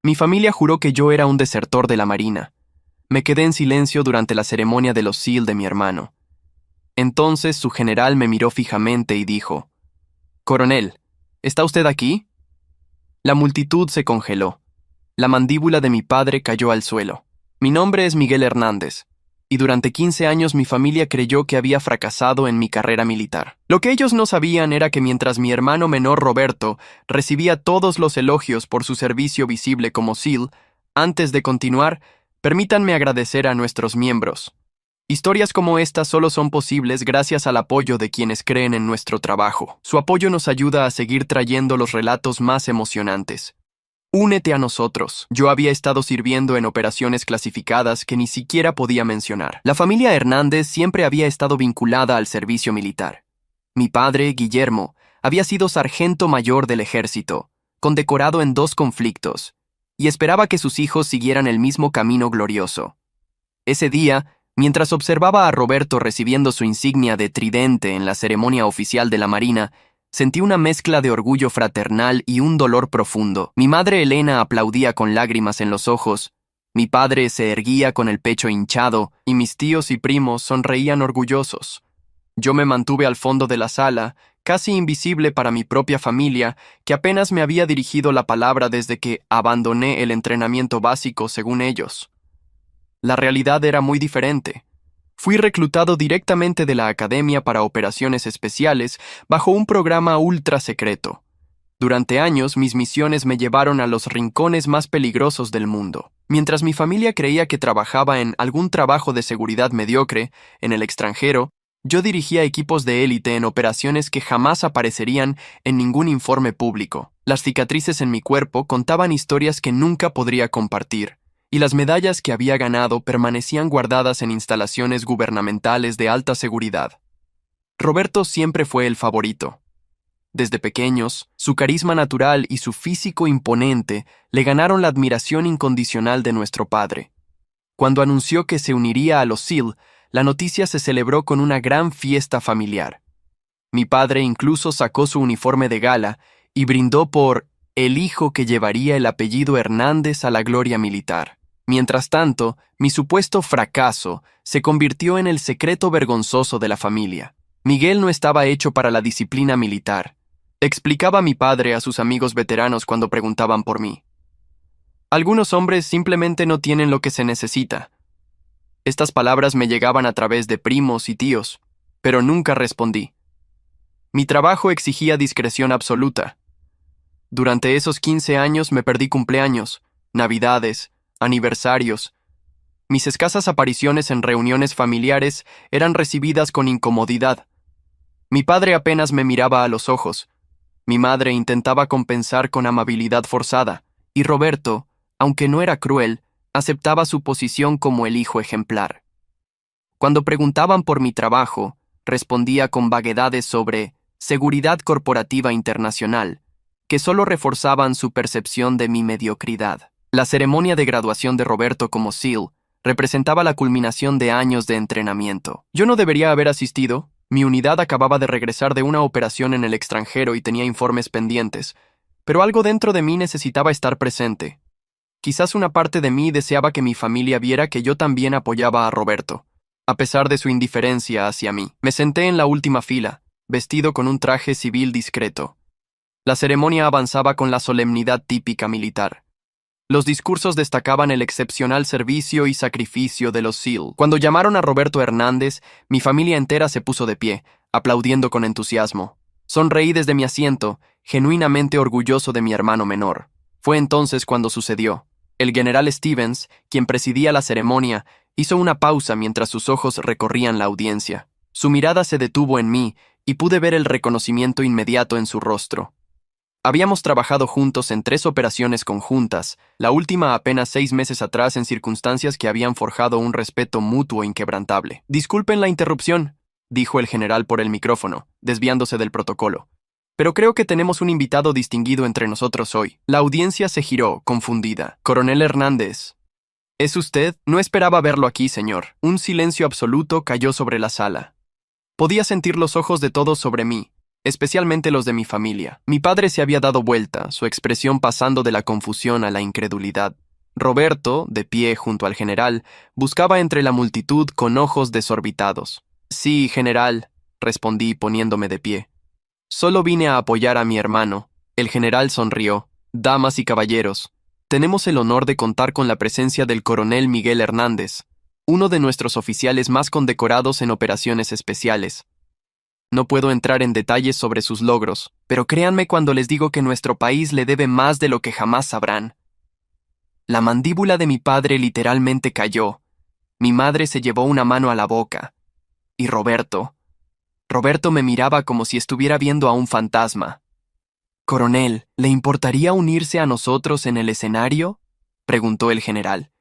Mi familia juró que yo era un desertor de la Marina. Me quedé en silencio durante la ceremonia de los SEAL de mi hermano. Entonces su general me miró fijamente y dijo: «Coronel, ¿está usted aquí?». La multitud se congeló. La mandíbula de mi padre cayó al suelo. Mi nombre es Miguel Hernández, y durante 15 años mi familia creyó que había fracasado en mi carrera militar. Lo que ellos no sabían era que mientras mi hermano menor Roberto recibía todos los elogios por su servicio visible como SEAL, antes de continuar, permítanme agradecer a nuestros miembros. Historias como esta solo son posibles gracias al apoyo de quienes creen en nuestro trabajo. Su apoyo nos ayuda a seguir trayendo los relatos más emocionantes. Únete a nosotros. Yo había estado sirviendo en operaciones clasificadas que ni siquiera podía mencionar. La familia Hernández siempre había estado vinculada al servicio militar. Mi padre, Guillermo, había sido sargento mayor del ejército, condecorado en 2 conflictos, y esperaba que sus hijos siguieran el mismo camino glorioso. Ese día, mientras observaba a Roberto recibiendo su insignia de tridente en la ceremonia oficial de la Marina, sentí una mezcla de orgullo fraternal y un dolor profundo. Mi madre Elena aplaudía con lágrimas en los ojos, mi padre se erguía con el pecho hinchado y mis tíos y primos sonreían orgullosos. Yo me mantuve al fondo de la sala, casi invisible para mi propia familia, que apenas me había dirigido la palabra desde que abandoné el entrenamiento básico según ellos. La realidad era muy diferente. Fui reclutado directamente de la Academia para Operaciones Especiales bajo un programa ultra secreto. Durante años, mis misiones me llevaron a los rincones más peligrosos del mundo. Mientras mi familia creía que trabajaba en algún trabajo de seguridad mediocre, en el extranjero, yo dirigía equipos de élite en operaciones que jamás aparecerían en ningún informe público. Las cicatrices en mi cuerpo contaban historias que nunca podría compartir, y las medallas que había ganado permanecían guardadas en instalaciones gubernamentales de alta seguridad. Roberto siempre fue el favorito. Desde pequeños, su carisma natural y su físico imponente le ganaron la admiración incondicional de nuestro padre. Cuando anunció que se uniría a los SEAL, la noticia se celebró con una gran fiesta familiar. Mi padre incluso sacó su uniforme de gala y brindó por el hijo que llevaría el apellido Hernández a la gloria militar. Mientras tanto, mi supuesto fracaso se convirtió en el secreto vergonzoso de la familia. Miguel no estaba hecho para la disciplina militar, explicaba mi padre a sus amigos veteranos cuando preguntaban por mí. Algunos hombres simplemente no tienen lo que se necesita. Estas palabras me llegaban a través de primos y tíos, pero nunca respondí. Mi trabajo exigía discreción absoluta. Durante esos 15 años me perdí cumpleaños, navidades, aniversarios. Mis escasas apariciones en reuniones familiares eran recibidas con incomodidad. Mi padre apenas me miraba a los ojos. Mi madre intentaba compensar con amabilidad forzada, y Roberto, aunque no era cruel, aceptaba su posición como el hijo ejemplar. Cuando preguntaban por mi trabajo, respondía con vaguedades sobre seguridad corporativa internacional, que solo reforzaban su percepción de mi mediocridad. La ceremonia de graduación de Roberto como SEAL representaba la culminación de años de entrenamiento. Yo no debería haber asistido. Mi unidad acababa de regresar de una operación en el extranjero y tenía informes pendientes, pero algo dentro de mí necesitaba estar presente. Quizás una parte de mí deseaba que mi familia viera que yo también apoyaba a Roberto, a pesar de su indiferencia hacia mí. Me senté en la última fila, vestido con un traje civil discreto. La ceremonia avanzaba con la solemnidad típica militar. Los discursos destacaban el excepcional servicio y sacrificio de los SEAL. Cuando llamaron a Roberto Hernández, mi familia entera se puso de pie, aplaudiendo con entusiasmo. Sonreí desde mi asiento, genuinamente orgulloso de mi hermano menor. Fue entonces cuando sucedió. El general Stevens, quien presidía la ceremonia, hizo una pausa mientras sus ojos recorrían la audiencia. Su mirada se detuvo en mí y pude ver el reconocimiento inmediato en su rostro. Habíamos trabajado juntos en 3 operaciones conjuntas, la última apenas 6 meses atrás en circunstancias que habían forjado un respeto mutuo inquebrantable. «Disculpen la interrupción», dijo el general por el micrófono, desviándose del protocolo. «Pero creo que tenemos un invitado distinguido entre nosotros hoy». La audiencia se giró, confundida. «Coronel Hernández». «¿Es usted? No esperaba verlo aquí, señor». Un silencio absoluto cayó sobre la sala. Podía sentir los ojos de todos sobre mí, especialmente los de mi familia. Mi padre se había dado vuelta, su expresión pasando de la confusión a la incredulidad. Roberto, de pie junto al general, buscaba entre la multitud con ojos desorbitados. Sí, general, respondí poniéndome de pie. Solo vine a apoyar a mi hermano. El general sonrió. Damas y caballeros, tenemos el honor de contar con la presencia del coronel Miguel Hernández, uno de nuestros oficiales más condecorados en operaciones especiales. No puedo entrar en detalles sobre sus logros, pero créanme cuando les digo que nuestro país le debe más de lo que jamás sabrán. La mandíbula de mi padre literalmente cayó. Mi madre se llevó una mano a la boca. Y Roberto me miraba como si estuviera viendo a un fantasma. «Coronel, ¿le importaría unirse a nosotros en el escenario?», preguntó el general.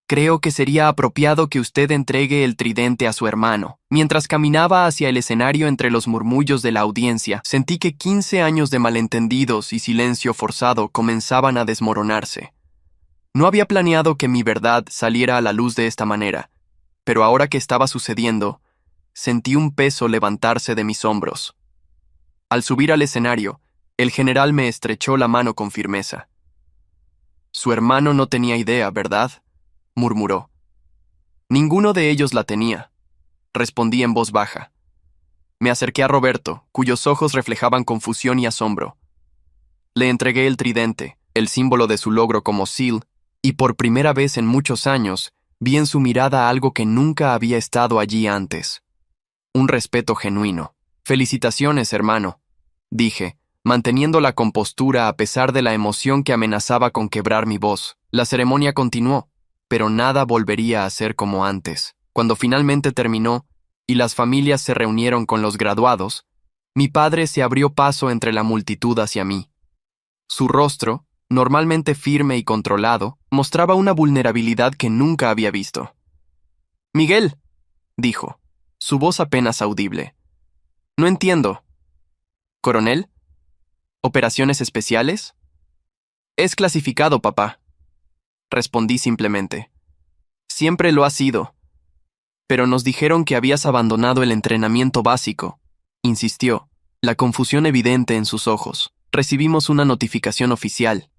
«Creo que sería apropiado que usted entregue el tridente a su hermano». Mientras caminaba hacia el escenario entre los murmullos de la audiencia, sentí que 15 años de malentendidos y silencio forzado comenzaban a desmoronarse. No había planeado que mi verdad saliera a la luz de esta manera, pero ahora que estaba sucediendo, sentí un peso levantarse de mis hombros. Al subir al escenario, el general me estrechó la mano con firmeza. «Su hermano no tenía idea, ¿verdad?», murmuró. «Ninguno de ellos la tenía», respondí en voz baja. Me acerqué a Roberto, cuyos ojos reflejaban confusión y asombro. Le entregué el tridente, el símbolo de su logro como SEAL, y por primera vez en muchos años vi en su mirada algo que nunca había estado allí antes. Un respeto genuino. «Felicitaciones, hermano», dije, manteniendo la compostura a pesar de la emoción que amenazaba con quebrar mi voz. La ceremonia continuó, pero nada volvería a ser como antes. Cuando finalmente terminó y las familias se reunieron con los graduados, mi padre se abrió paso entre la multitud hacia mí. Su rostro, normalmente firme y controlado, mostraba una vulnerabilidad que nunca había visto. «Miguel», dijo, su voz apenas audible. «No entiendo. ¿Coronel? ¿Operaciones especiales?» «Es clasificado, papá», respondí simplemente. «Siempre lo ha sido. Pero nos dijeron que habías abandonado el entrenamiento básico», insistió, la confusión evidente en sus ojos. «Recibimos una notificación oficial.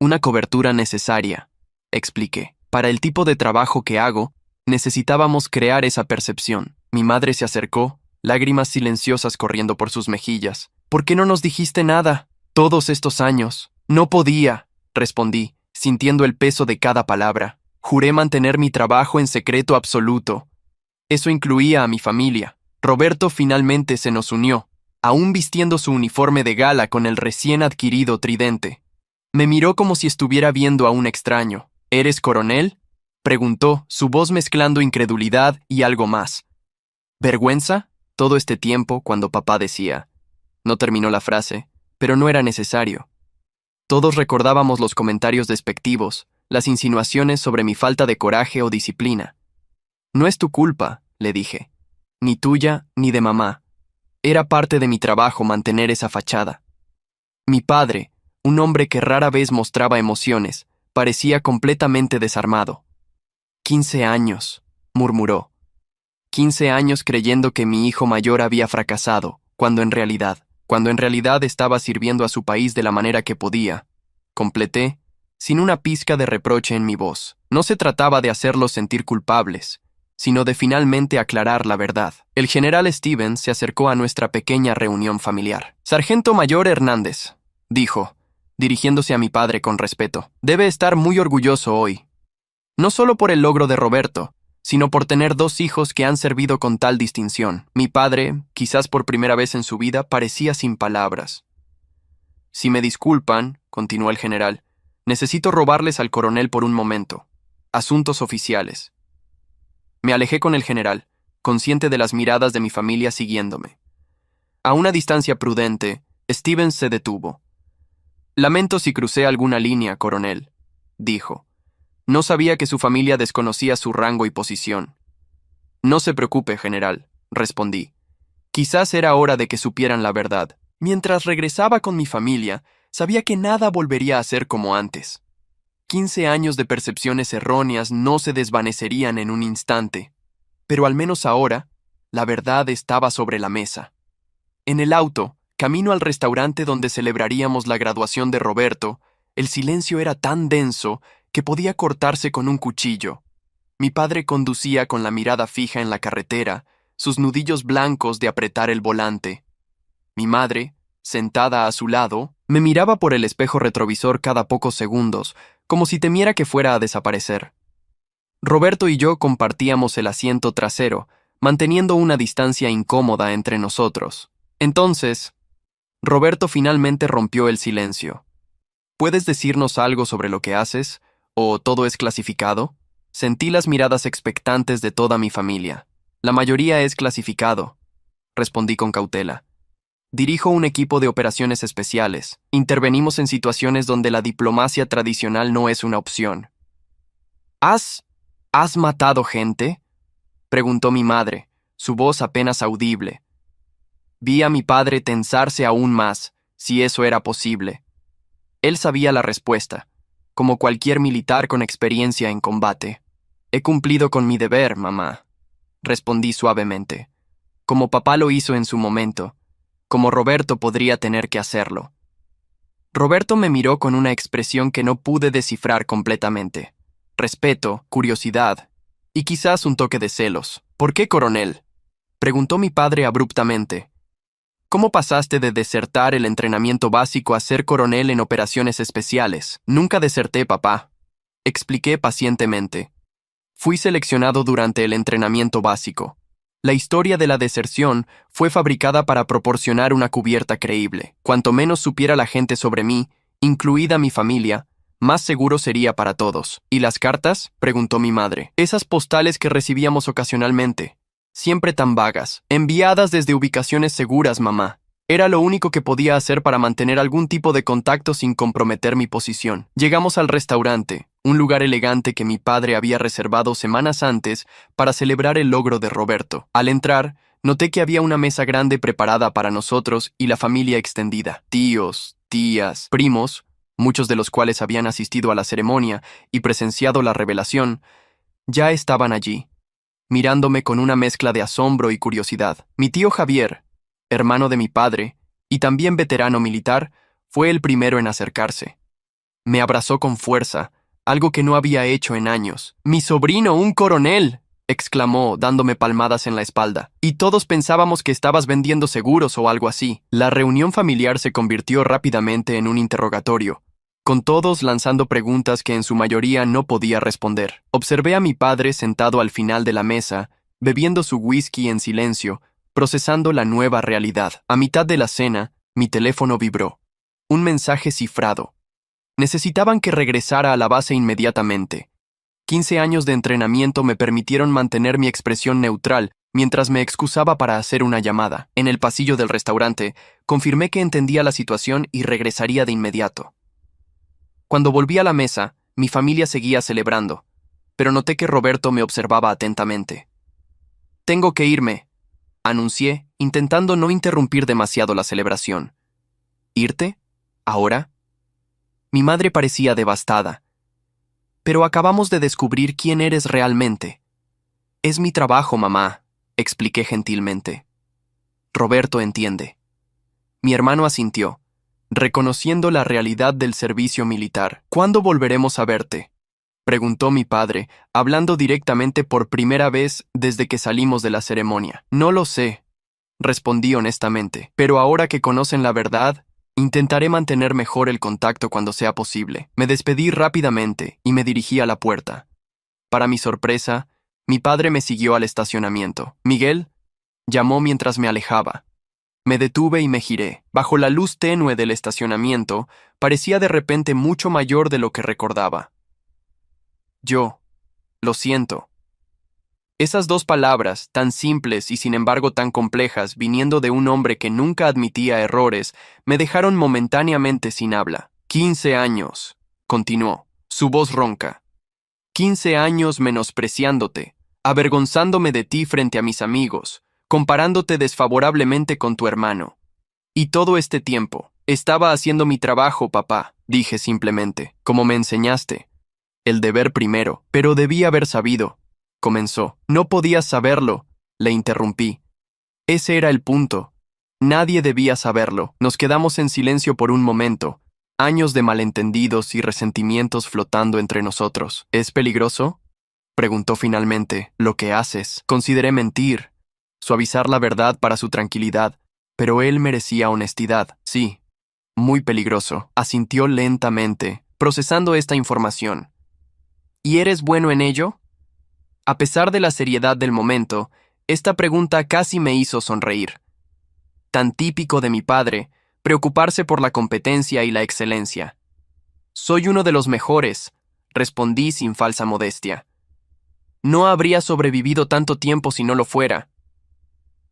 Una cobertura necesaria», expliqué. «Para el tipo de trabajo que hago, necesitábamos crear esa percepción». Mi madre se acercó, lágrimas silenciosas corriendo por sus mejillas. «¿Por qué no nos dijiste nada? Todos estos años». «No podía», respondí, sintiendo el peso de cada palabra. «Juré mantener mi trabajo en secreto absoluto. Eso incluía a mi familia». Roberto finalmente se nos unió, aún vistiendo su uniforme de gala con el recién adquirido tridente. Me miró como si estuviera viendo a un extraño. «¿Eres coronel?», preguntó, su voz mezclando incredulidad y algo más. «¿Vergüenza?» Todo este tiempo, cuando papá decía. No terminó la frase, pero no era necesario. Todos recordábamos los comentarios despectivos, las insinuaciones sobre mi falta de coraje o disciplina. «No es tu culpa», le dije. «Ni tuya, ni de mamá. Era parte de mi trabajo mantener esa fachada». Mi padre, un hombre que rara vez mostraba emociones, parecía completamente desarmado. «15 años», murmuró. 15 años creyendo que mi hijo mayor había fracasado, cuando en realidad estaba sirviendo a su país de la manera que podía. Completé, sin una pizca de reproche en mi voz. No se trataba de hacerlos sentir culpables, sino de finalmente aclarar la verdad. El general Stevens se acercó a nuestra pequeña reunión familiar. «Sargento Mayor Hernández», dijo, dirigiéndose a mi padre con respeto, «debe estar muy orgulloso hoy. No solo por el logro de Roberto, sino por tener 2 hijos que han servido con tal distinción». Mi padre, quizás por primera vez en su vida, parecía sin palabras. «Si me disculpan», continuó el general, «necesito robarles al coronel por un momento. Asuntos oficiales». Me alejé con el general, consciente de las miradas de mi familia siguiéndome. A una distancia prudente, Stevens se detuvo. «Lamento si crucé alguna línea, coronel», dijo. «No sabía que su familia desconocía su rango y posición». «No se preocupe, general», respondí. «Quizás era hora de que supieran la verdad». Mientras regresaba con mi familia, sabía que nada volvería a ser como antes. 15 años de percepciones erróneas no se desvanecerían en un instante, pero al menos ahora, la verdad estaba sobre la mesa. En el auto, camino al restaurante donde celebraríamos la graduación de Roberto, el silencio era tan denso que podía cortarse con un cuchillo. Mi padre conducía con la mirada fija en la carretera, sus nudillos blancos de apretar el volante. Mi madre, sentada a su lado, me miraba por el espejo retrovisor cada pocos segundos, como si temiera que fuera a desaparecer. Roberto y yo compartíamos el asiento trasero, manteniendo una distancia incómoda entre nosotros. Entonces, Roberto finalmente rompió el silencio. ¿Puedes decirnos algo sobre lo que haces? ¿O todo es clasificado? Sentí las miradas expectantes de toda mi familia. La mayoría es clasificado, respondí con cautela. Dirijo un equipo de operaciones especiales. Intervenimos en situaciones donde la diplomacia tradicional no es una opción. ¿Has matado gente?, preguntó mi madre, su voz apenas audible. Vi a mi padre tensarse aún más, si eso era posible. Él sabía la respuesta, como cualquier militar con experiencia en combate. He cumplido con mi deber, mamá, respondí suavemente, como papá lo hizo en su momento, como Roberto podría tener que hacerlo. Roberto me miró con una expresión que no pude descifrar completamente. Respeto, curiosidad y quizás un toque de celos. ¿Por qué, coronel?, preguntó mi padre abruptamente. ¿Cómo pasaste de desertar el entrenamiento básico a ser coronel en operaciones especiales? Nunca deserté, papá, expliqué pacientemente. Fui seleccionado durante el entrenamiento básico. La historia de la deserción fue fabricada para proporcionar una cubierta creíble. Cuanto menos supiera la gente sobre mí, incluida mi familia, más seguro sería para todos. ¿Y las cartas?, preguntó mi madre. Esas postales que recibíamos ocasionalmente, siempre tan vagas, enviadas desde ubicaciones seguras, mamá. Era lo único que podía hacer para mantener algún tipo de contacto sin comprometer mi posición. Llegamos al restaurante, un lugar elegante que mi padre había reservado semanas antes para celebrar el logro de Roberto. Al entrar, noté que había una mesa grande preparada para nosotros y la familia extendida. Tíos, tías, primos, muchos de los cuales habían asistido a la ceremonia y presenciado la revelación, ya estaban allí, mirándome con una mezcla de asombro y curiosidad. Mi tío Javier, hermano de mi padre, y también veterano militar, fue el primero en acercarse. Me abrazó con fuerza, algo que no había hecho en años. «¡Mi sobrino, un coronel!», exclamó, dándome palmadas en la espalda. «Y todos pensábamos que estabas vendiendo seguros o algo así». La reunión familiar se convirtió rápidamente en un interrogatorio, con todos lanzando preguntas que en su mayoría no podía responder. Observé a mi padre sentado al final de la mesa, bebiendo su whisky en silencio, procesando la nueva realidad. A mitad de la cena, mi teléfono vibró. Un mensaje cifrado. Necesitaban que regresara a la base inmediatamente. 15 años de entrenamiento me permitieron mantener mi expresión neutral mientras me excusaba para hacer una llamada. En el pasillo del restaurante, confirmé que entendía la situación y regresaría de inmediato. Cuando volví a la mesa, mi familia seguía celebrando, pero noté que Roberto me observaba atentamente. «Tengo que irme», anuncié, intentando no interrumpir demasiado la celebración. «¿Irte? ¿Ahora?». Mi madre parecía devastada. «Pero acabamos de descubrir quién eres realmente». «Es mi trabajo, mamá», expliqué gentilmente. «Roberto entiende». Mi hermano asintió, reconociendo la realidad del servicio militar. «¿Cuándo volveremos a verte?», preguntó mi padre, hablando directamente por primera vez desde que salimos de la ceremonia. «No lo sé», respondí honestamente, «pero ahora que conocen la verdad, intentaré mantener mejor el contacto cuando sea posible». Me despedí rápidamente y me dirigí a la puerta. Para mi sorpresa, mi padre me siguió al estacionamiento. «Miguel», llamó mientras me alejaba. Me detuve y me giré. Bajo la luz tenue del estacionamiento, parecía de repente mucho mayor de lo que recordaba. Lo siento. Esas dos palabras, tan simples y sin embargo tan complejas, viniendo de un hombre que nunca admitía errores, me dejaron momentáneamente sin habla. 15 años, continuó, su voz ronca. 15 años menospreciándote, avergonzándome de ti frente a mis amigos, comparándote desfavorablemente con tu hermano. Y todo este tiempo, estaba haciendo mi trabajo, papá, dije simplemente, como me enseñaste. El deber primero, pero debí haber sabido. Comenzó. «No podías saberlo», le interrumpí. «Ese era el punto. Nadie debía saberlo. Nos quedamos en silencio por un momento, años de malentendidos y resentimientos flotando entre nosotros. ¿Es peligroso?, preguntó finalmente. Lo que haces. Consideré mentir, suavizar la verdad para su tranquilidad, pero él merecía honestidad. Sí, muy peligroso, asintió lentamente, procesando esta información. ¿Y eres bueno en ello? A pesar de la seriedad del momento, esta pregunta casi me hizo sonreír. Tan típico de mi padre, preocuparse por la competencia y la excelencia. Soy uno de los mejores, respondí sin falsa modestia. No habría sobrevivido tanto tiempo si no lo fuera.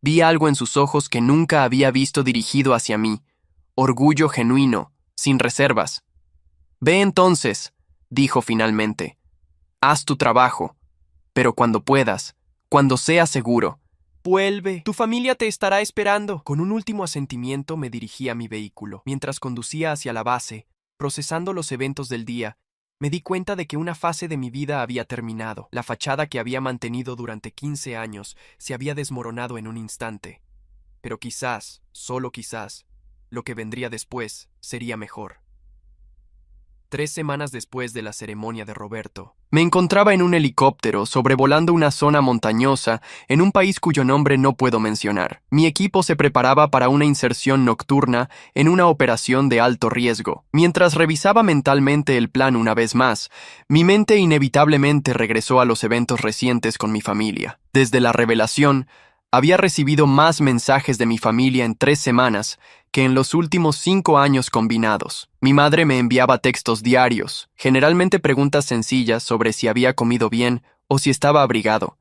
Vi algo en sus ojos que nunca había visto dirigido hacia mí, orgullo genuino, sin reservas. Ve entonces, dijo finalmente. Haz tu trabajo, pero cuando puedas, cuando sea seguro. Vuelve, tu familia te estará esperando. Con un último asentimiento me dirigí a mi vehículo. Mientras conducía hacia la base, procesando los eventos del día, me di cuenta de que una fase de mi vida había terminado. La fachada que había mantenido durante 15 años se había desmoronado en un instante. Pero quizás, solo quizás, lo que vendría después sería mejor. 3 semanas después de la ceremonia de Roberto, me encontraba en un helicóptero sobrevolando una zona montañosa en un país cuyo nombre no puedo mencionar. Mi equipo se preparaba para una inserción nocturna en una operación de alto riesgo. Mientras revisaba mentalmente el plan una vez más, mi mente inevitablemente regresó a los eventos recientes con mi familia. Desde la revelación, había recibido más mensajes de mi familia en 3 semanas que en los últimos 5 años combinados. Mi madre me enviaba textos diarios, generalmente preguntas sencillas sobre si había comido bien o si estaba abrigado,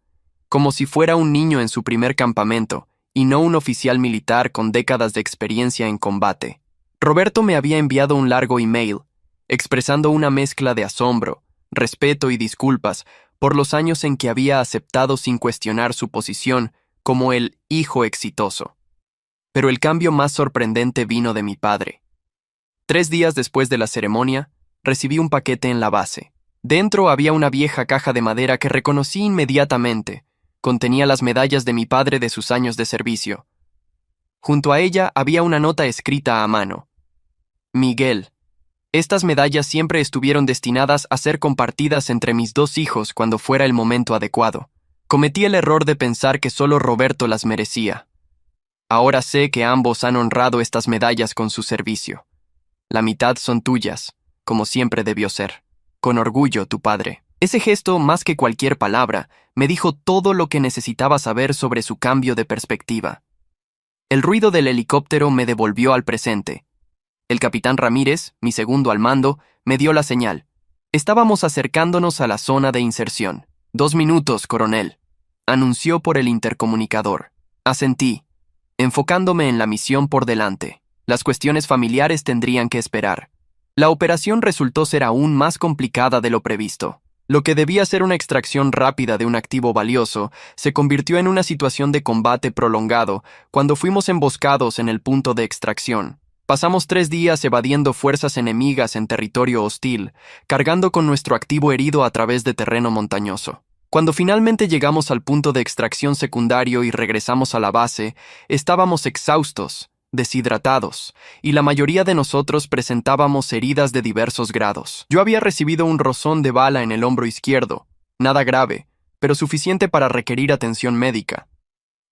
como si fuera un niño en su primer campamento y no un oficial militar con décadas de experiencia en combate. Roberto me había enviado un largo email, expresando una mezcla de asombro, respeto y disculpas por los años en que había aceptado sin cuestionar su posición como el hijo exitoso. Pero el cambio más sorprendente vino de mi padre. 3 días después de la ceremonia, recibí un paquete en la base. Dentro había una vieja caja de madera que reconocí inmediatamente. Contenía las medallas de mi padre de sus años de servicio. Junto a ella había una nota escrita a mano. Miguel, estas medallas siempre estuvieron destinadas a ser compartidas entre mis 2 hijos cuando fuera el momento adecuado. Cometí el error de pensar que solo Roberto las merecía. Ahora sé que ambos han honrado estas medallas con su servicio. La mitad son tuyas, como siempre debió ser. Con orgullo, tu padre. Ese gesto, más que cualquier palabra, me dijo todo lo que necesitaba saber sobre su cambio de perspectiva. El ruido del helicóptero me devolvió al presente. El capitán Ramírez, mi segundo al mando, me dio la señal. Estábamos acercándonos a la zona de inserción. 2 minutos, coronel, anunció por el intercomunicador. Asentí, enfocándome en la misión por delante. Las cuestiones familiares tendrían que esperar. La operación resultó ser aún más complicada de lo previsto. Lo que debía ser una extracción rápida de un activo valioso se convirtió en una situación de combate prolongado cuando fuimos emboscados en el punto de extracción. Pasamos 3 días evadiendo fuerzas enemigas en territorio hostil, cargando con nuestro activo herido a través de terreno montañoso. Cuando finalmente llegamos al punto de extracción secundario y regresamos a la base, estábamos exhaustos, deshidratados, y la mayoría de nosotros presentábamos heridas de diversos grados. Yo había recibido un rozón de bala en el hombro izquierdo, nada grave, pero suficiente para requerir atención médica.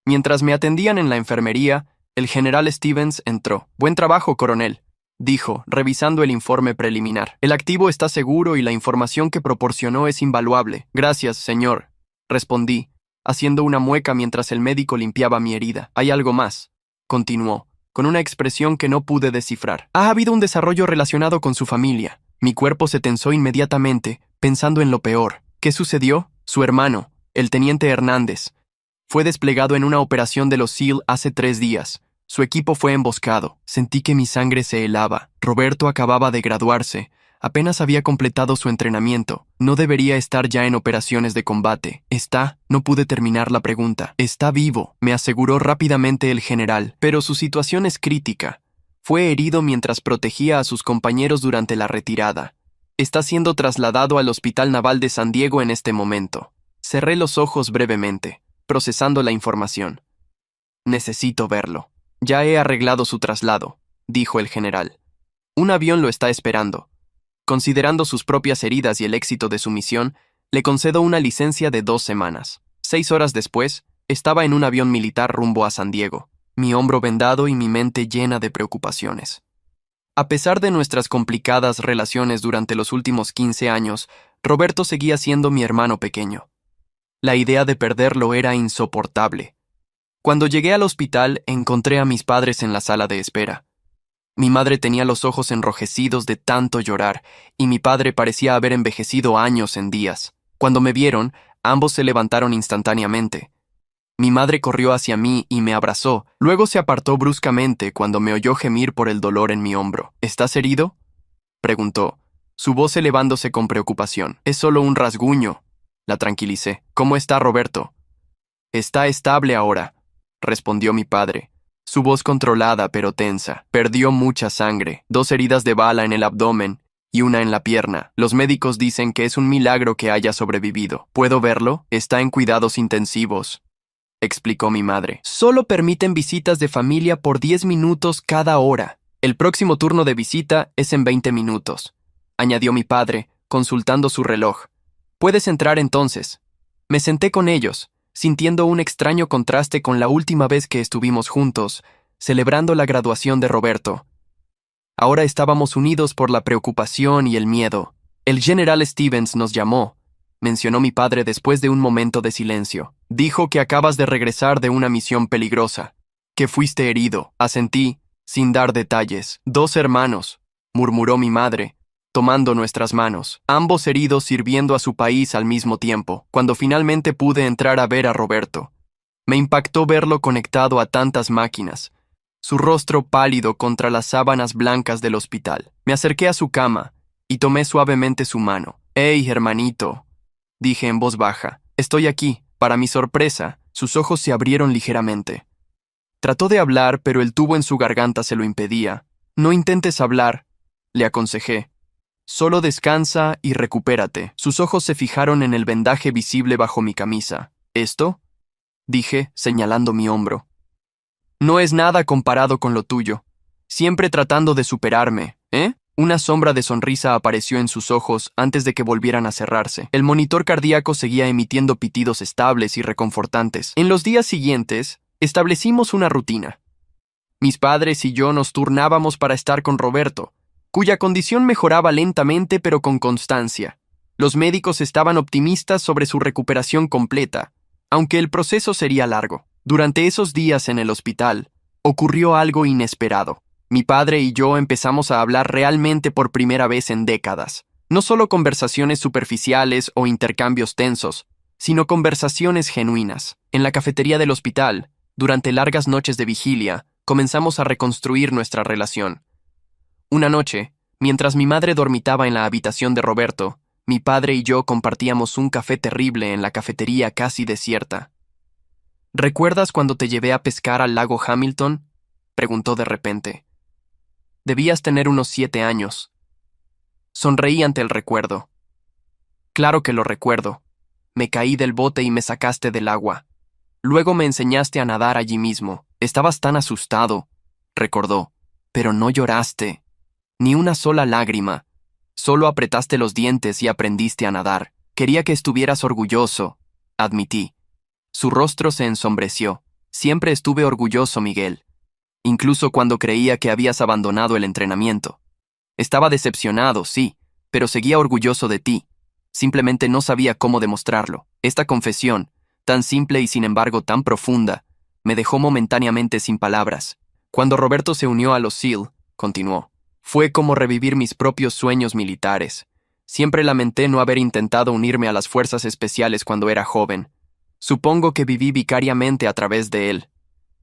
Mientras me atendían en la enfermería, el general Stevens entró. «Buen trabajo, coronel», dijo, revisando el informe preliminar. «El activo está seguro y la información que proporcionó es invaluable». «Gracias, señor», respondí, haciendo una mueca mientras el médico limpiaba mi herida. «Hay algo más», continuó, con una expresión que no pude descifrar. «Ha habido un desarrollo relacionado con su familia». Mi cuerpo se tensó inmediatamente, pensando en lo peor. ¿Qué sucedió? Su hermano, el teniente Hernández, fue desplegado en una operación de los SEAL hace 3 días. Su equipo fue emboscado. Sentí que mi sangre se helaba. Roberto acababa de graduarse. Apenas había completado su entrenamiento. No debería estar ya en operaciones de combate. ¿Está? No pude terminar la pregunta. «Está vivo», me aseguró rápidamente el general, pero su situación es crítica. Fue herido mientras protegía a sus compañeros durante la retirada. Está siendo trasladado al Hospital Naval de San Diego en este momento. Cerré los ojos brevemente, procesando la información. Necesito verlo. Ya he arreglado su traslado, dijo el general. Un avión lo está esperando. Considerando sus propias heridas y el éxito de su misión, le concedo una licencia de 2 semanas. 6 horas después, estaba en un avión militar rumbo a San Diego, mi hombro vendado y mi mente llena de preocupaciones. A pesar de nuestras complicadas relaciones durante los últimos 15 años, Roberto seguía siendo mi hermano pequeño. La idea de perderlo era insoportable. Cuando llegué al hospital, encontré a mis padres en la sala de espera. Mi madre tenía los ojos enrojecidos de tanto llorar, y mi padre parecía haber envejecido años en días. Cuando me vieron, ambos se levantaron instantáneamente. Mi madre corrió hacia mí y me abrazó, luego se apartó bruscamente cuando me oyó gemir por el dolor en mi hombro. ¿Estás herido?, preguntó, su voz elevándose con preocupación. Es solo un rasguño, la tranquilicé. ¿Cómo está Roberto? Está estable ahora, respondió mi padre, su voz controlada pero tensa. Perdió mucha sangre, 2 heridas de bala en el abdomen y una en la pierna. Los médicos dicen que es un milagro que haya sobrevivido. ¿Puedo verlo? Está en cuidados intensivos, explicó mi madre. Solo permiten visitas de familia por 10 minutos cada hora. El próximo turno de visita es en 20 minutos, añadió mi padre, consultando su reloj. Puedes entrar entonces. Me senté con ellos, sintiendo un extraño contraste con la última vez que estuvimos juntos, celebrando la graduación de Roberto. Ahora estábamos unidos por la preocupación y el miedo. El general Stevens nos llamó, mencionó mi padre después de un momento de silencio. Dijo que acabas de regresar de una misión peligrosa, que fuiste herido. Asentí, sin dar detalles. 2 hermanos, murmuró mi madre, tomando nuestras manos, ambos heridos sirviendo a su país al mismo tiempo. Cuando finalmente pude entrar a ver a Roberto, me impactó verlo conectado a tantas máquinas, su rostro pálido contra las sábanas blancas del hospital. Me acerqué a su cama y tomé suavemente su mano. «Hey, hermanito», dije en voz baja, «estoy aquí». Para mi sorpresa, sus ojos se abrieron ligeramente. Trató de hablar, pero el tubo en su garganta se lo impedía. «No intentes hablar», le aconsejé. «Solo descansa y recupérate». Sus ojos se fijaron en el vendaje visible bajo mi camisa. «¿Esto?», dije, señalando mi hombro. «No es nada comparado con lo tuyo. Siempre tratando de superarme, ¿eh?». Una sombra de sonrisa apareció en sus ojos antes de que volvieran a cerrarse. El monitor cardíaco seguía emitiendo pitidos estables y reconfortantes. En los días siguientes, establecimos una rutina. Mis padres y yo nos turnábamos para estar con Roberto, cuya condición mejoraba lentamente pero con constancia. Los médicos estaban optimistas sobre su recuperación completa, aunque el proceso sería largo. Durante esos días en el hospital, ocurrió algo inesperado. Mi padre y yo empezamos a hablar realmente por primera vez en décadas. No solo conversaciones superficiales o intercambios tensos, sino conversaciones genuinas. En la cafetería del hospital, durante largas noches de vigilia, comenzamos a reconstruir nuestra relación. Una noche, mientras mi madre dormitaba en la habitación de Roberto, mi padre y yo compartíamos un café terrible en la cafetería casi desierta. ¿Recuerdas cuando te llevé a pescar al lago Hamilton?, preguntó de repente. Debías tener unos 7 años. Sonreí ante el recuerdo. Claro que lo recuerdo. Me caí del bote y me sacaste del agua. Luego me enseñaste a nadar allí mismo. Estabas tan asustado, recordó, pero no lloraste. Ni una sola lágrima. Solo apretaste los dientes y aprendiste a nadar. Quería que estuvieras orgulloso, admití. Su rostro se ensombreció. Siempre estuve orgulloso, Miguel. Incluso cuando creía que habías abandonado el entrenamiento. Estaba decepcionado, sí, pero seguía orgulloso de ti. Simplemente no sabía cómo demostrarlo. Esta confesión, tan simple y sin embargo tan profunda, me dejó momentáneamente sin palabras. Cuando Roberto se unió a los SEAL, continuó, fue como revivir mis propios sueños militares. Siempre lamenté no haber intentado unirme a las fuerzas especiales cuando era joven. Supongo que viví vicariamente a través de él.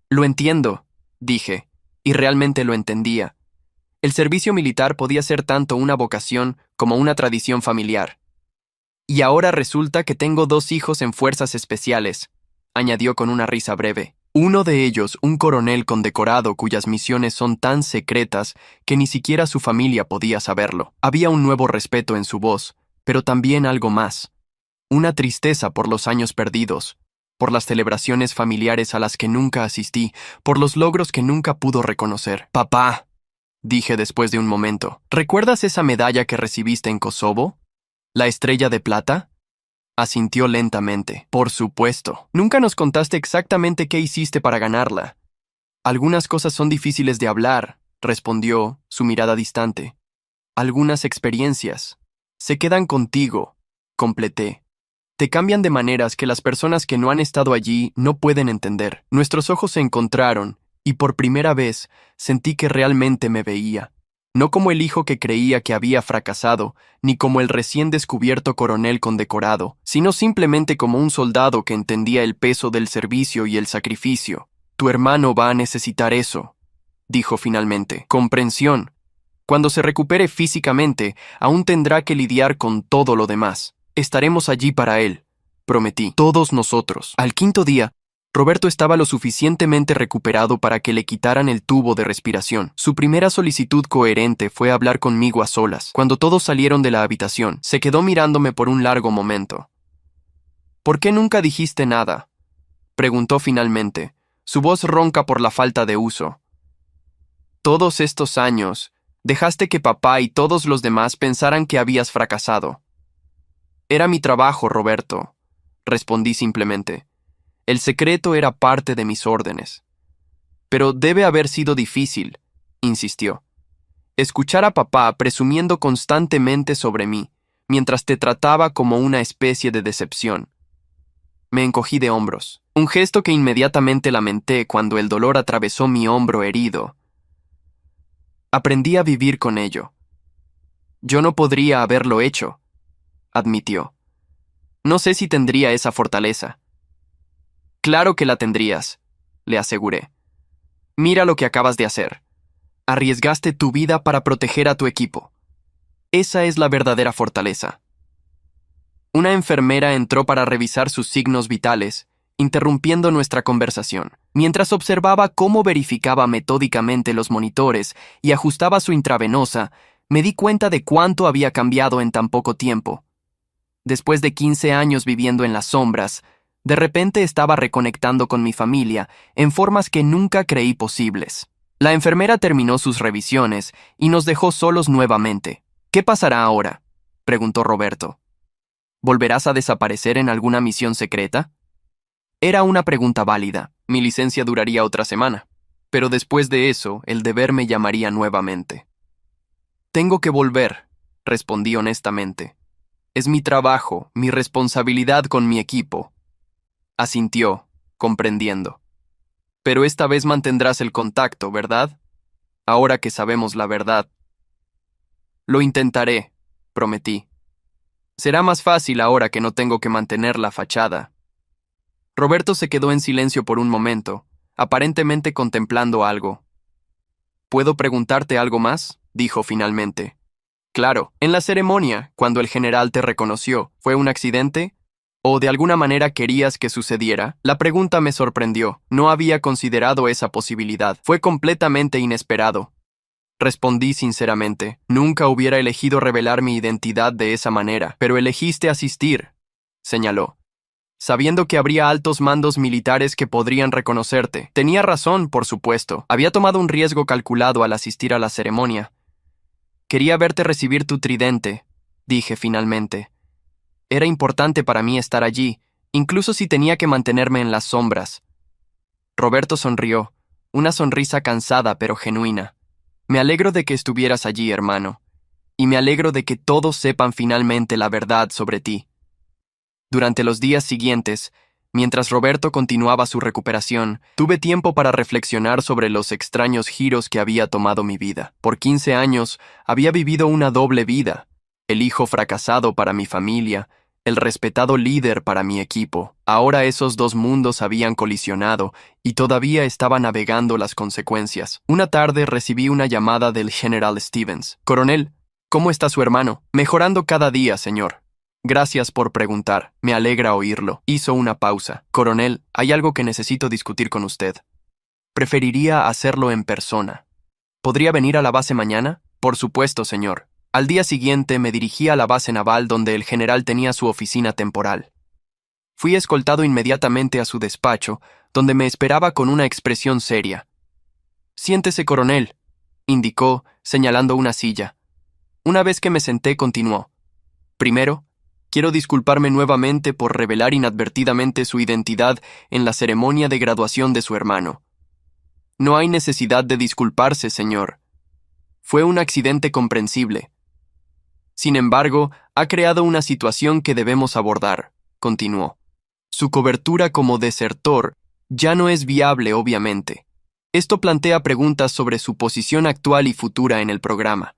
Lo entiendo, dije, y realmente lo entendía. El servicio militar podía ser tanto una vocación como una tradición familiar. Y ahora resulta que tengo 2 hijos en fuerzas especiales, añadió con una risa breve. Uno de ellos, un coronel condecorado cuyas misiones son tan secretas que ni siquiera su familia podía saberlo. Había un nuevo respeto en su voz, pero también algo más. Una tristeza por los años perdidos. por las celebraciones familiares a las que nunca asistí, por los logros que nunca pudo reconocer. Papá, dije después de un momento, ¿recuerdas esa medalla que recibiste en Kosovo? ¿La estrella de plata? Asintió lentamente. Por supuesto. Nunca nos contaste exactamente qué hiciste para ganarla. Algunas cosas son difíciles de hablar, respondió, su mirada distante. Algunas experiencias se quedan contigo, completé. Te cambian de maneras que las personas que no han estado allí no pueden entender. Nuestros ojos se encontraron, y por primera vez sentí que realmente me veía. No como el hijo que creía que había fracasado, ni como el recién descubierto coronel condecorado, sino simplemente como un soldado que entendía el peso del servicio y el sacrificio. Tu hermano va a necesitar eso, dijo finalmente. Comprensión. Cuando se recupere físicamente, aún tendrá que lidiar con todo lo demás. Estaremos allí para él, prometí. Todos nosotros. Al quinto día, Roberto estaba lo suficientemente recuperado para que le quitaran el tubo de respiración. Su primera solicitud coherente fue hablar conmigo a solas. Cuando todos salieron de la habitación, se quedó mirándome por un largo momento. ¿Por qué nunca dijiste nada?, preguntó finalmente, su voz ronca por la falta de uso. Todos estos años, dejaste que papá y todos los demás pensaran que habías fracasado. Era mi trabajo, Roberto, respondí simplemente. El secreto era parte de mis órdenes. Pero debe haber sido difícil, insistió. Escuchar a papá presumiendo constantemente sobre mí, mientras te trataba como una especie de decepción. Me encogí de hombros, un gesto que inmediatamente lamenté cuando el dolor atravesó mi hombro herido. Aprendí a vivir con ello. Yo no podría haberlo hecho, admitió. No sé si tendría esa fortaleza. Claro que la tendrías, le aseguré. Mira lo que acabas de hacer. Arriesgaste tu vida para proteger a tu equipo. Esa es la verdadera fortaleza. Una enfermera entró para revisar sus signos vitales, interrumpiendo nuestra conversación. Mientras observaba cómo verificaba metódicamente los monitores y ajustaba su intravenosa, me di cuenta de cuánto había cambiado en tan poco tiempo. Después de 15 años viviendo en las sombras, de repente estaba reconectando con mi familia en formas que nunca creí posibles. La enfermera terminó sus revisiones y nos dejó solos nuevamente. ¿Qué pasará ahora?, preguntó Roberto. ¿Volverás a desaparecer en alguna misión secreta? Era una pregunta válida. Mi licencia duraría otra semana, pero después de eso, el deber me llamaría nuevamente. Tengo que volver, respondí honestamente. Es mi trabajo, mi responsabilidad con mi equipo. Asintió, comprendiendo. Pero esta vez mantendrás el contacto, ¿verdad? Ahora que sabemos la verdad. Lo intentaré, prometí. Será más fácil ahora que no tengo que mantener la fachada. Roberto se quedó en silencio por un momento, aparentemente contemplando algo. ¿Puedo preguntarte algo más?, dijo finalmente. Claro, en la ceremonia, cuando el general te reconoció, ¿fue un accidente? ¿O de alguna manera querías que sucediera? La pregunta me sorprendió. No había considerado esa posibilidad. Fue completamente inesperado. Respondí sinceramente. Nunca hubiera elegido revelar mi identidad de esa manera, pero elegiste asistir, señaló. Sabiendo que habría altos mandos militares que podrían reconocerte. Tenía razón, por supuesto. Había tomado un riesgo calculado al asistir a la ceremonia. Quería verte recibir tu tridente, dije finalmente. Era importante para mí estar allí, incluso si tenía que mantenerme en las sombras. Roberto sonrió, una sonrisa cansada pero genuina. Me alegro de que estuvieras allí, hermano, y me alegro de que todos sepan finalmente la verdad sobre ti. Durante los días siguientes, mientras Roberto continuaba su recuperación, tuve tiempo para reflexionar sobre los extraños giros que había tomado mi vida. Por 15 años había vivido una doble vida, el hijo fracasado para mi familia, el respetado líder para mi equipo. Ahora esos dos mundos habían colisionado y todavía estaba navegando las consecuencias. Una tarde recibí una llamada del General Stevens. Coronel, ¿cómo está su hermano? Mejorando cada día, señor. Gracias por preguntar. Me alegra oírlo. Hizo una pausa. Coronel, hay algo que necesito discutir con usted. Preferiría hacerlo en persona. ¿Podría venir a la base mañana? Por supuesto, señor. Al día siguiente me dirigí a la base naval donde el general tenía su oficina temporal. Fui escoltado inmediatamente a su despacho, donde me esperaba con una expresión seria. «Siéntese, coronel», indicó, señalando una silla. Una vez que me senté, continuó. «Primero, quiero disculparme nuevamente por revelar inadvertidamente su identidad en la ceremonia de graduación de su hermano. No hay necesidad de disculparse, señor. Fue un accidente comprensible. Sin embargo, ha creado una situación que debemos abordar», continuó. «Su cobertura como desertor ya no es viable, obviamente. Esto plantea preguntas sobre su posición actual y futura en el programa».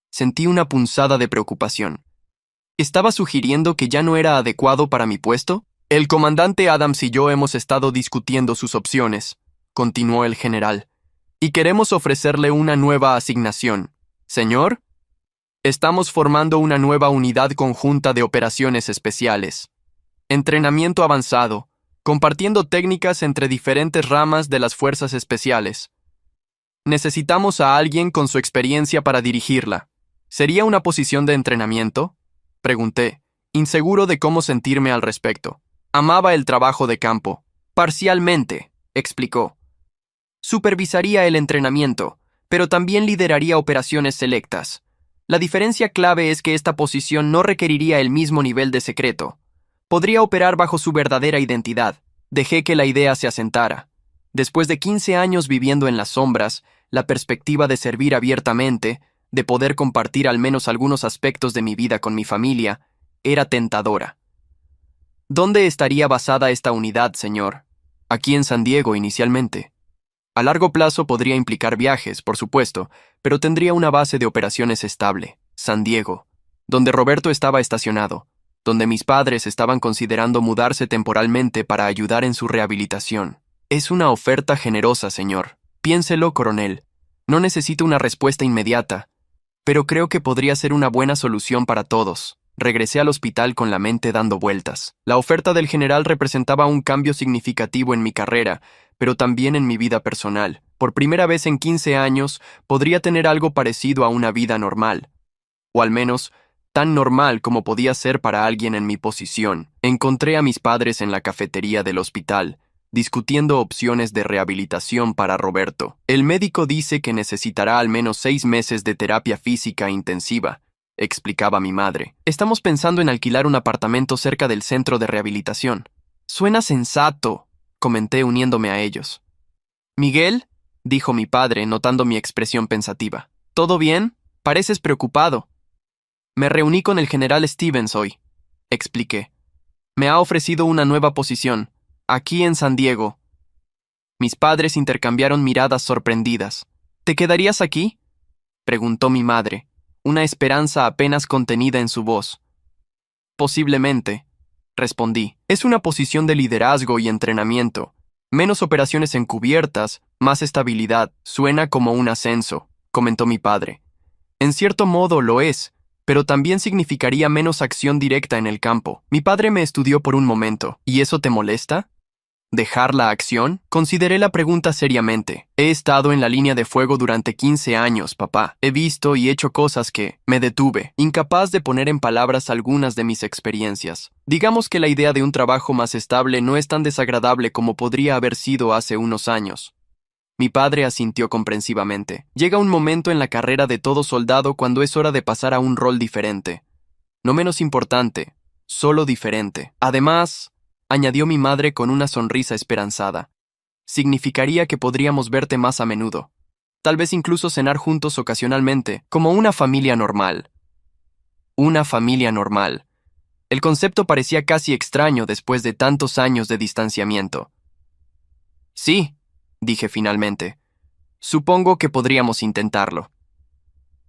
Sentí una punzada de preocupación. ¿Estaba sugiriendo que ya no era adecuado para mi puesto? «El comandante Adams y yo hemos estado discutiendo sus opciones», continuó el general, «y queremos ofrecerle una nueva asignación. Señor, estamos formando una nueva unidad conjunta de operaciones especiales. Entrenamiento avanzado, compartiendo técnicas entre diferentes ramas de las fuerzas especiales. Necesitamos a alguien con su experiencia para dirigirla. ¿Sería una posición de entrenamiento?», pregunté, inseguro de cómo sentirme al respecto. Amaba el trabajo de campo. «Parcialmente», explicó. «Supervisaría el entrenamiento, pero también lideraría operaciones selectas. La diferencia clave es que esta posición no requeriría el mismo nivel de secreto. Podría operar bajo su verdadera identidad». Dejé que la idea se asentara. Después de 15 años viviendo en las sombras, la perspectiva de servir abiertamente, de poder compartir al menos algunos aspectos de mi vida con mi familia, era tentadora. «¿Dónde estaría basada esta unidad, señor?» «Aquí en San Diego, inicialmente. A largo plazo podría implicar viajes, por supuesto, pero tendría una base de operaciones estable, San Diego, donde Roberto estaba estacionado, donde mis padres estaban considerando mudarse temporalmente para ayudar en su rehabilitación. Es una oferta generosa, señor. Piénselo, coronel. No necesito una respuesta inmediata, pero creo que podría ser una buena solución para todos». Regresé al hospital con la mente dando vueltas. La oferta del general representaba un cambio significativo en mi carrera, pero también en mi vida personal. Por primera vez en 15 años, podría tener algo parecido a una vida normal. O al menos, tan normal como podía ser para alguien en mi posición. Encontré a mis padres en la cafetería del hospital, discutiendo opciones de rehabilitación para Roberto. «El médico dice que necesitará al menos 6 meses de terapia física intensiva», explicaba mi madre. «Estamos pensando en alquilar un apartamento cerca del centro de rehabilitación». «Suena sensato», comenté uniéndome a ellos. «Miguel», dijo mi padre, notando mi expresión pensativa. «¿Todo bien? Pareces preocupado». «Me reuní con el general Stevens hoy», expliqué. «Me ha ofrecido una nueva posición, aquí en San Diego». Mis padres intercambiaron miradas sorprendidas. «¿Te quedarías aquí?», preguntó mi madre, una esperanza apenas contenida en su voz. «Posiblemente», respondí. «Es una posición de liderazgo y entrenamiento. Menos operaciones encubiertas, más estabilidad. Suena como un ascenso», comentó mi padre. «En cierto modo lo es, pero también significaría menos acción directa en el campo». Mi padre me estudió por un momento. «¿Y eso te molesta? ¿Dejar la acción?». Consideré la pregunta seriamente. «He estado en la línea de fuego durante 15 años, papá. He visto y hecho cosas que…». Me detuve, incapaz de poner en palabras algunas de mis experiencias. Digamos que la idea de un trabajo más estable no es tan desagradable como podría haber sido hace unos años. Mi padre asintió comprensivamente. Llega un momento en la carrera de todo soldado cuando es hora de pasar a un rol diferente. No menos importante, solo diferente. Además, añadió mi madre con una sonrisa esperanzada, significaría que podríamos verte más a menudo. Tal vez incluso cenar juntos ocasionalmente, como una familia normal. Una familia normal. El concepto parecía casi extraño después de tantos años de distanciamiento. «Sí», dije finalmente. «Supongo que podríamos intentarlo».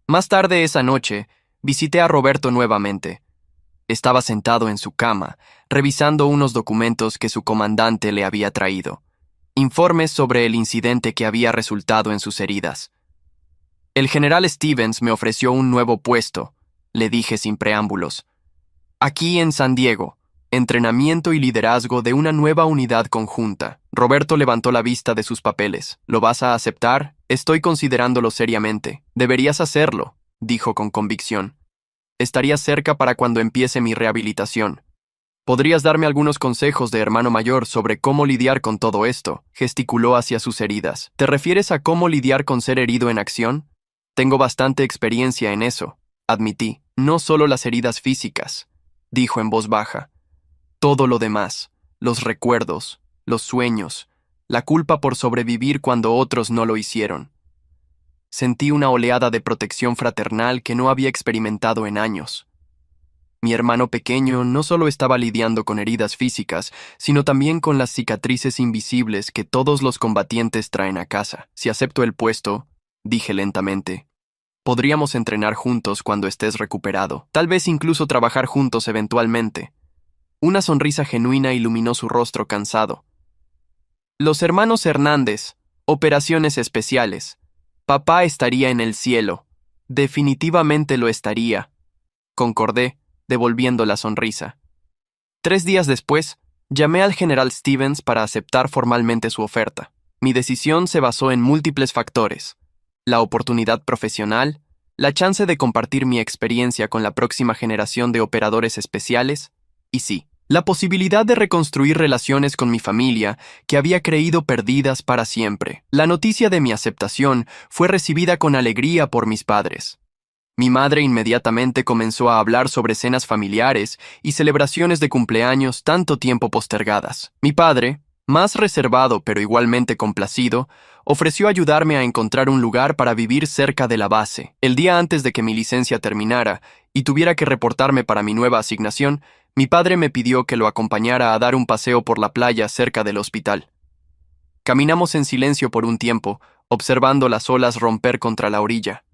Más tarde esa noche, visité a Roberto nuevamente. Estaba sentado en su cama, revisando unos documentos que su comandante le había traído. Informes sobre el incidente que había resultado en sus heridas. «El general Stevens me ofreció un nuevo puesto», le dije sin preámbulos. «Aquí en San Diego, entrenamiento y liderazgo de una nueva unidad conjunta». Roberto levantó la vista de sus papeles. «¿Lo vas a aceptar? Estoy considerándolo seriamente». «Deberías hacerlo», dijo con convicción. «Estaría cerca para cuando empiece mi rehabilitación». ¿Podrías darme algunos consejos de hermano mayor sobre cómo lidiar con todo esto? Gesticuló hacia sus heridas. ¿Te refieres a cómo lidiar con ser herido en acción? Tengo bastante experiencia en eso, admití. No solo las heridas físicas, dijo en voz baja. Todo lo demás, los recuerdos, los sueños, la culpa por sobrevivir cuando otros no lo hicieron. Sentí una oleada de protección fraternal que no había experimentado en años. Mi hermano pequeño no solo estaba lidiando con heridas físicas, sino también con las cicatrices invisibles que todos los combatientes traen a casa. Si acepto el puesto, dije lentamente, podríamos entrenar juntos cuando estés recuperado, tal vez incluso trabajar juntos eventualmente. Una sonrisa genuina iluminó su rostro cansado. Los hermanos Hernández, operaciones especiales. Papá estaría en el cielo. Definitivamente lo estaría, concordé, devolviendo la sonrisa. 3 días después, llamé al general Stevens para aceptar formalmente su oferta. Mi decisión se basó en múltiples factores: la oportunidad profesional, la chance de compartir mi experiencia con la próxima generación de operadores especiales, y sí, la posibilidad de reconstruir relaciones con mi familia que había creído perdidas para siempre. La noticia de mi aceptación fue recibida con alegría por mis padres. Mi madre inmediatamente comenzó a hablar sobre cenas familiares y celebraciones de cumpleaños tanto tiempo postergadas. Mi padre, más reservado pero igualmente complacido, ofreció ayudarme a encontrar un lugar para vivir cerca de la base. El día antes de que mi licencia terminara y tuviera que reportarme para mi nueva asignación, mi padre me pidió que lo acompañara a dar un paseo por la playa cerca del hospital. Caminamos en silencio por un tiempo, observando las olas romper contra la orilla.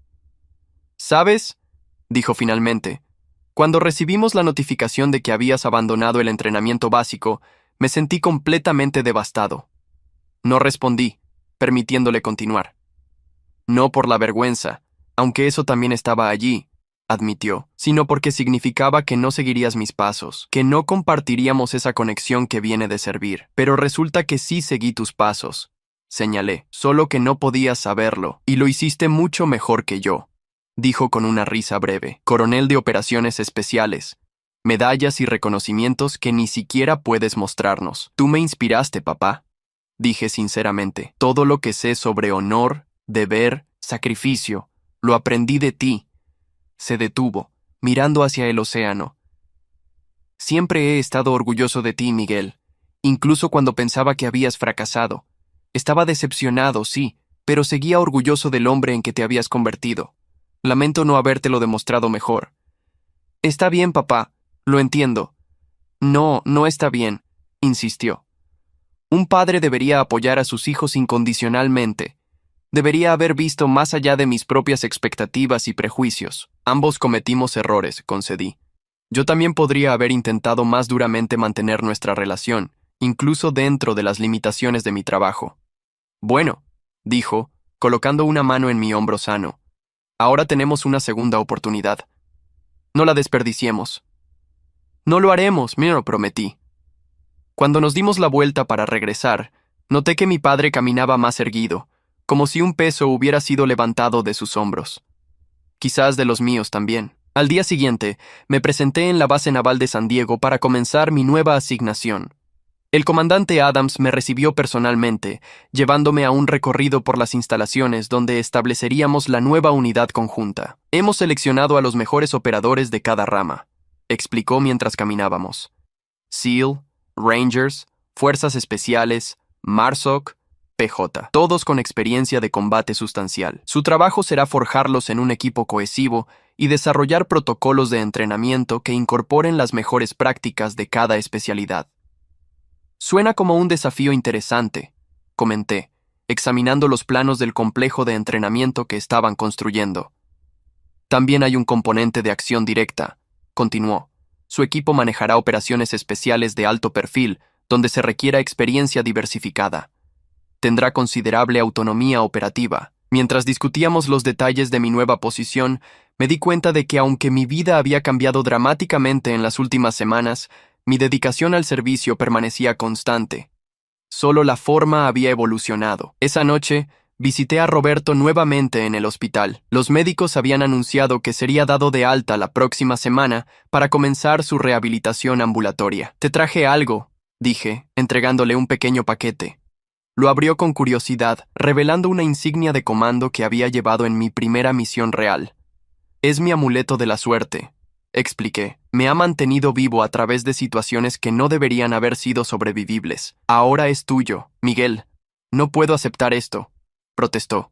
¿Sabes?, dijo finalmente, cuando recibimos la notificación de que habías abandonado el entrenamiento básico, me sentí completamente devastado. No respondí, permitiéndole continuar. No por la vergüenza, aunque eso también estaba allí, admitió, sino porque significaba que no seguirías mis pasos, que no compartiríamos esa conexión que viene de servir. Pero resulta que sí seguí tus pasos, señalé, solo que no podías saberlo, y lo hiciste mucho mejor que yo, dijo con una risa breve. Coronel de operaciones especiales, medallas y reconocimientos que ni siquiera puedes mostrarnos. Tú me inspiraste, papá, dije sinceramente. Todo lo que sé sobre honor, deber, sacrificio, lo aprendí de ti. Se detuvo, mirando hacia el océano. Siempre he estado orgulloso de ti, Miguel, incluso cuando pensaba que habías fracasado. Estaba decepcionado, sí, pero seguía orgulloso del hombre en que te habías convertido. Lamento no habértelo demostrado mejor. Está bien, papá, lo entiendo. No, no está bien, insistió. Un padre debería apoyar a sus hijos incondicionalmente. Debería haber visto más allá de mis propias expectativas y prejuicios. Ambos cometimos errores, concedí. Yo también podría haber intentado más duramente mantener nuestra relación, incluso dentro de las limitaciones de mi trabajo. Bueno, dijo, colocando una mano en mi hombro sano. Ahora tenemos una segunda oportunidad. No la desperdiciemos. No lo haremos, me lo prometí. Cuando nos dimos la vuelta para regresar, noté que mi padre caminaba más erguido, como si un peso hubiera sido levantado de sus hombros. Quizás de los míos también. Al día siguiente, me presenté en la base naval de San Diego para comenzar mi nueva asignación. El comandante Adams me recibió personalmente, llevándome a un recorrido por las instalaciones donde estableceríamos la nueva unidad conjunta. Hemos seleccionado a los mejores operadores de cada rama, explicó mientras caminábamos. SEAL, Rangers, Fuerzas Especiales, MARSOC, PJ, todos con experiencia de combate sustancial. Su trabajo será forjarlos en un equipo cohesivo y desarrollar protocolos de entrenamiento que incorporen las mejores prácticas de cada especialidad. Suena como un desafío interesante, comenté, examinando los planos del complejo de entrenamiento que estaban construyendo. También hay un componente de acción directa, continuó. Su equipo manejará operaciones especiales de alto perfil, donde se requiera experiencia diversificada. Tendrá considerable autonomía operativa. Mientras discutíamos los detalles de mi nueva posición, me di cuenta de que aunque mi vida había cambiado dramáticamente en las últimas semanas, mi dedicación al servicio permanecía constante. Solo la forma había evolucionado. Esa noche, Visité a Roberto nuevamente en el hospital. Los médicos habían anunciado que sería dado de alta la próxima semana para comenzar su rehabilitación ambulatoria. Te traje algo, dije, entregándole un pequeño paquete. Lo abrió con curiosidad, revelando una insignia de comando que había llevado en mi primera misión real. Es mi amuleto de la suerte, expliqué. Me ha mantenido vivo a través de situaciones que no deberían haber sido sobrevivibles. Ahora es tuyo, Miguel. No puedo aceptar esto, protestó.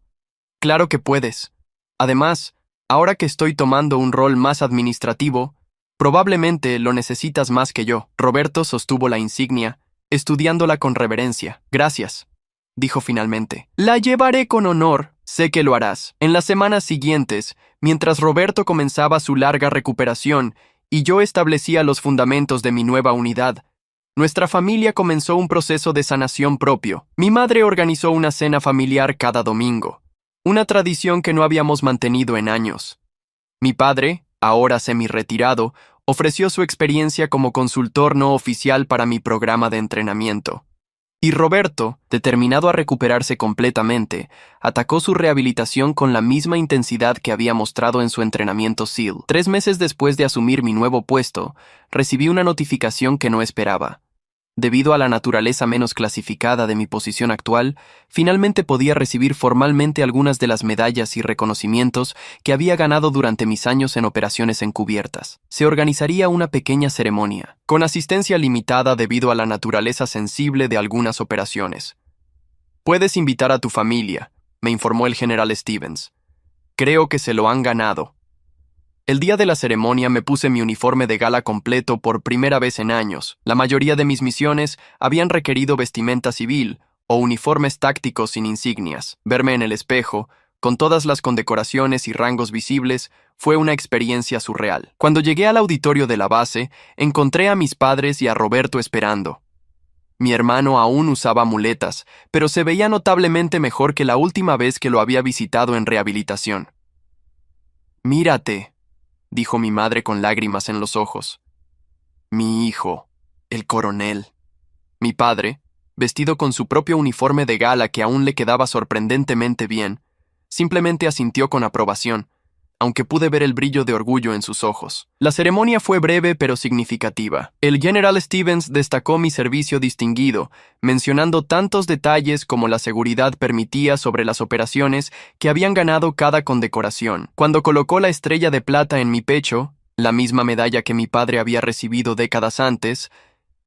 Claro que puedes. Además, ahora que estoy tomando un rol más administrativo, probablemente lo necesitas más que yo. Roberto sostuvo la insignia, estudiándola con reverencia. Gracias, dijo finalmente. La llevaré con honor. Sé que lo harás. En las semanas siguientes, mientras Roberto comenzaba su larga recuperación y yo establecía los fundamentos de mi nueva unidad, nuestra familia comenzó un proceso de sanación propio. Mi madre organizó una cena familiar cada domingo, una tradición que no habíamos mantenido en años. Mi padre, ahora semi-retirado, ofreció su experiencia como consultor no oficial para mi programa de entrenamiento. Y Roberto, determinado a recuperarse completamente, atacó su rehabilitación con la misma intensidad que había mostrado en su entrenamiento SEAL. 3 meses después de asumir mi nuevo puesto, recibí una notificación que no esperaba. Debido a la naturaleza menos clasificada de mi posición actual, finalmente podía recibir formalmente algunas de las medallas y reconocimientos que había ganado durante mis años en operaciones encubiertas. Se organizaría una pequeña ceremonia, con asistencia limitada debido a la naturaleza sensible de algunas operaciones. Puedes invitar a tu familia, me informó el general Stevens. Creo que se lo han ganado. El día de la ceremonia me puse mi uniforme de gala completo por primera vez en años. La mayoría de mis misiones habían requerido vestimenta civil o uniformes tácticos sin insignias. Verme en el espejo, con todas las condecoraciones y rangos visibles, fue una experiencia surreal. Cuando llegué al auditorio de la base, encontré a mis padres y a Roberto esperando. Mi hermano aún usaba muletas, pero se veía notablemente mejor que la última vez que lo había visitado en rehabilitación. «Mírate», dijo mi madre con lágrimas en los ojos. Mi hijo, el coronel. Mi padre, vestido con su propio uniforme de gala que aún le quedaba sorprendentemente bien, simplemente asintió con aprobación, aunque pude ver el brillo de orgullo en sus ojos. La ceremonia fue breve pero significativa. El General Stevens destacó mi servicio distinguido, mencionando tantos detalles como la seguridad permitía sobre las operaciones que habían ganado cada condecoración. Cuando colocó la estrella de plata en mi pecho, la misma medalla que mi padre había recibido décadas antes,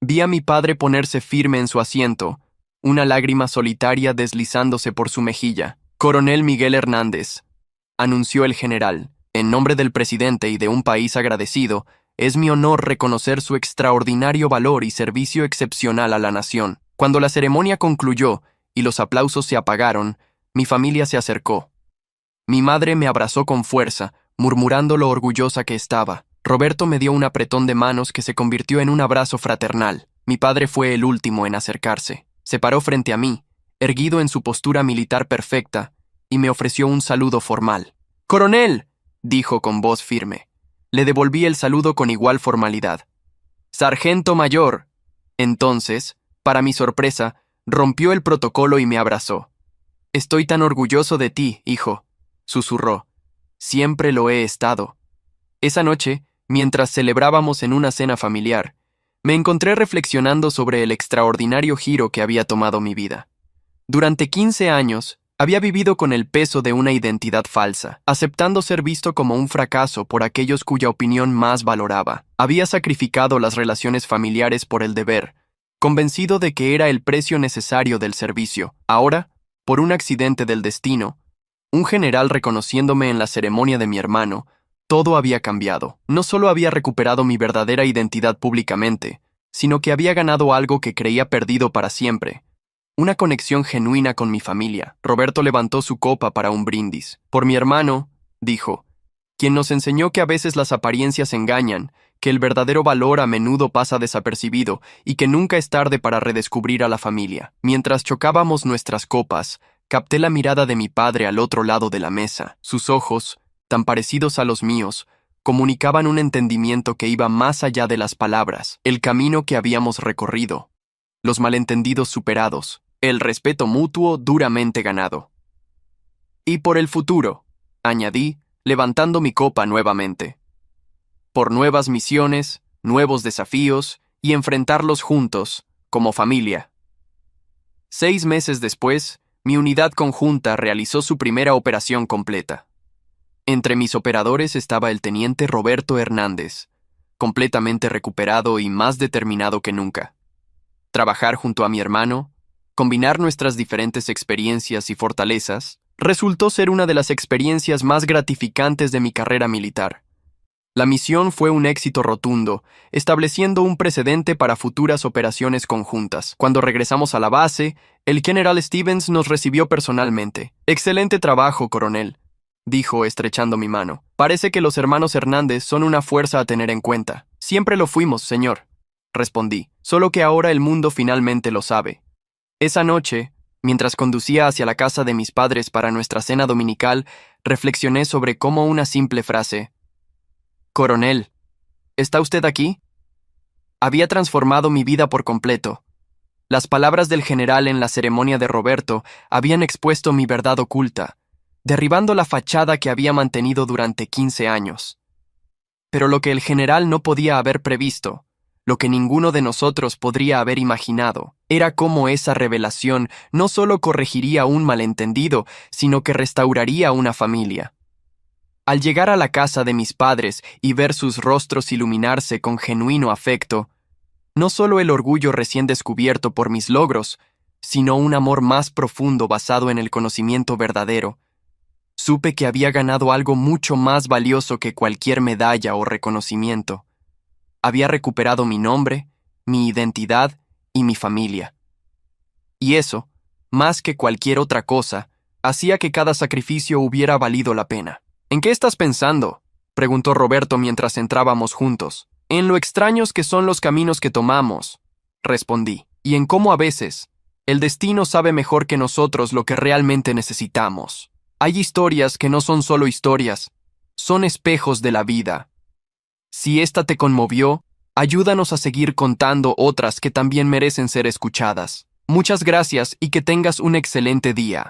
vi a mi padre ponerse firme en su asiento, una lágrima solitaria deslizándose por su mejilla. Coronel Miguel Hernández, anunció el general, en nombre del presidente y de un país agradecido, es mi honor reconocer su extraordinario valor y servicio excepcional a la nación. Cuando la ceremonia concluyó y los aplausos se apagaron, mi familia se acercó. Mi madre me abrazó con fuerza, murmurando lo orgullosa que estaba. Roberto me dio un apretón de manos que se convirtió en un abrazo fraternal. Mi padre fue el último en acercarse. Se paró frente a mí, erguido en su postura militar perfecta, y me ofreció un saludo formal. «Coronel», dijo con voz firme. Le devolví el saludo con igual formalidad. «Sargento mayor». Entonces, para mi sorpresa, rompió el protocolo y me abrazó. «Estoy tan orgulloso de ti, hijo», susurró. «Siempre lo he estado». Esa noche, mientras celebrábamos en una cena familiar, me encontré reflexionando sobre el extraordinario giro que había tomado mi vida. Durante 15 años, había vivido con el peso de una identidad falsa, aceptando ser visto como un fracaso por aquellos cuya opinión más valoraba. Había sacrificado las relaciones familiares por el deber, convencido de que era el precio necesario del servicio. Ahora, por un accidente del destino, un general reconociéndome en la ceremonia de mi hermano, todo había cambiado. No solo había recuperado mi verdadera identidad públicamente, sino que había ganado algo que creía perdido para siempre. Una conexión genuina con mi familia. Roberto levantó su copa para un brindis. Por mi hermano, dijo, quien nos enseñó que a veces las apariencias engañan, que el verdadero valor a menudo pasa desapercibido y que nunca es tarde para redescubrir a la familia. Mientras chocábamos nuestras copas, capté la mirada de mi padre al otro lado de la mesa. Sus ojos, tan parecidos a los míos, comunicaban un entendimiento que iba más allá de las palabras, el camino que habíamos recorrido, los malentendidos superados, el respeto mutuo duramente ganado. Y por el futuro, añadí, levantando mi copa nuevamente. Por nuevas misiones, nuevos desafíos y enfrentarlos juntos, como familia. 6 meses después, mi unidad conjunta realizó su primera operación completa. Entre mis operadores estaba el teniente Roberto Hernández, completamente recuperado y más determinado que nunca. Trabajar junto a mi hermano, combinar nuestras diferentes experiencias y fortalezas, resultó ser una de las experiencias más gratificantes de mi carrera militar. La misión fue un éxito rotundo, estableciendo un precedente para futuras operaciones conjuntas. Cuando regresamos a la base, el general Stevens nos recibió personalmente. «Excelente trabajo, coronel», dijo estrechando mi mano. «Parece que los hermanos Hernández son una fuerza a tener en cuenta». «Siempre lo fuimos, señor», respondí, «solo que ahora el mundo finalmente lo sabe». Esa noche, mientras conducía hacia la casa de mis padres para nuestra cena dominical, reflexioné sobre cómo una simple frase, «Coronel, ¿está usted aquí?», había transformado mi vida por completo. Las palabras del general en la ceremonia de Roberto habían expuesto mi verdad oculta, derribando la fachada que había mantenido durante 15 años. Pero lo que el general no podía haber previsto, lo que ninguno de nosotros podría haber imaginado, era cómo esa revelación no solo corregiría un malentendido, sino que restauraría una familia. Al llegar a la casa de mis padres y ver sus rostros iluminarse con genuino afecto, no solo el orgullo recién descubierto por mis logros, sino un amor más profundo basado en el conocimiento verdadero, supe que había ganado algo mucho más valioso que cualquier medalla o reconocimiento. Había recuperado mi nombre, mi identidad y mi familia. Y eso, más que cualquier otra cosa, hacía que cada sacrificio hubiera valido la pena. «¿En qué estás pensando?», preguntó Roberto mientras entrábamos juntos. «En lo extraños que son los caminos que tomamos», respondí, «y en cómo a veces el destino sabe mejor que nosotros lo que realmente necesitamos. Hay historias que no son solo historias, son espejos de la vida. Si esta te conmovió, ayúdanos a seguir contando otras que también merecen ser escuchadas. Muchas gracias y que tengas un excelente día».